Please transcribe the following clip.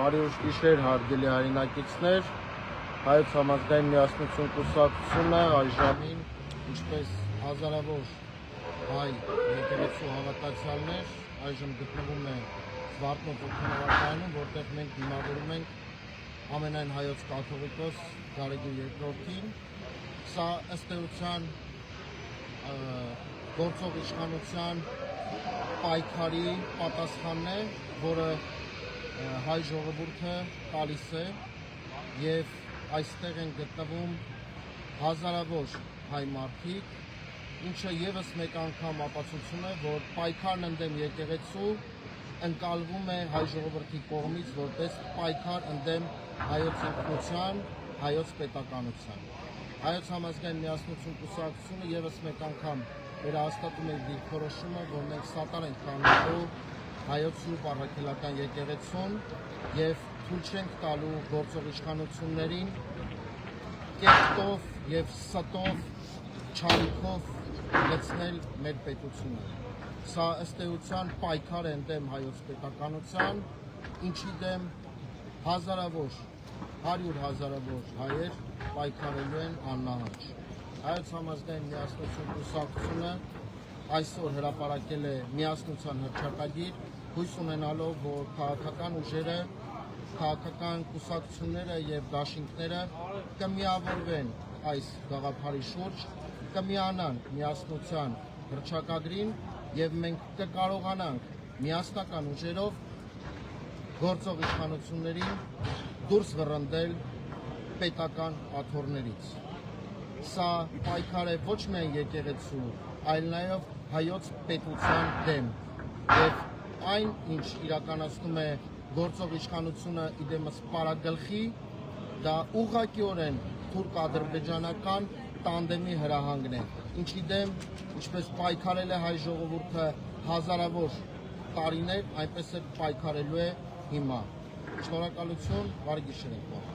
Բարի ուշ գիշեր, հարգելի հայրենակիցներ, Հայոց համազգային միասնություն կուսակցությունը այժմին, ինչպես հազարավոր հայ եկեղեցու հավատացյալներ, այժմ գտնվում է Զվարթնոց օդանավակայանում, որտեղ մենք դիմավորում ենք ամենայն հայոց կաթողիկոս Գարեգին II-ին։ Սա ըստ էության գործող իշխանության պայքարի պատասխանն է, որը հայ ժողովուրդը տալիս է, և այստեղ են գտնվում հազարավոր հայ մարդիկ, ինչը ևս մեկ անգամ ապացուցում է, որ պայքարն ընդդեմ եկեղեցու ընկալվում է հայ ժողովրդի կողմից որպես պայքար ընդդեմ հայոց ինքնության, հայոց պետականության։ Հայոց համազգային միասնություն կուսակցությունը ևս մեկ անգամ վերահաստատում է դիրքորոշումը, որ մենք սատար ենք կանգնելու հայոց Սուրբ Առաքելական եկեղեցուն և թույլ չենք տալու գործող իշխանություններին կեղտով և ստով, չարիքով լցնել մեր պետությունը։ Սա ըստ էության պայքար է ընդդեմ հայոց պետականության, ինչի դեմ հազարավոր, 100 հազարավոր հայեր պայքարելու են աննահանջ։ Հայոց համազգային միասնություն կուսակցությունը այսօր հրապարակել է միասնության հռչակագիր, հույս ունենալով, որ քաղաքական ուժերը, քաղաքական կուսակցությունները և դաշինքները կմիավորվեն այս գաղափարի շուրջ, կմիանան միասնության հռչակագրին և մենք կկարողանանք միասնական ուժերով գործող իշխանություններին դուրս վռնդել պետական աթոռներից։ Սա պայքար է ոչ միայն եկեղեցու, այլ նաև հայոց պետության դեմ և այն, ինչ իրականացնում է գործող իշխանությունը իդեմս պարագլխի, դա ուղղակիորեն թուրք-ադրբեջանական տանդեմի հրահանգն է, ինչի դեմ, ինչպես պայքարել է հայ ժողովուրդը հազարավոր տարիներ, այնպես էլ պայքարելու է հիմա։ Շնորհակալություն, բարի գիշեր եք։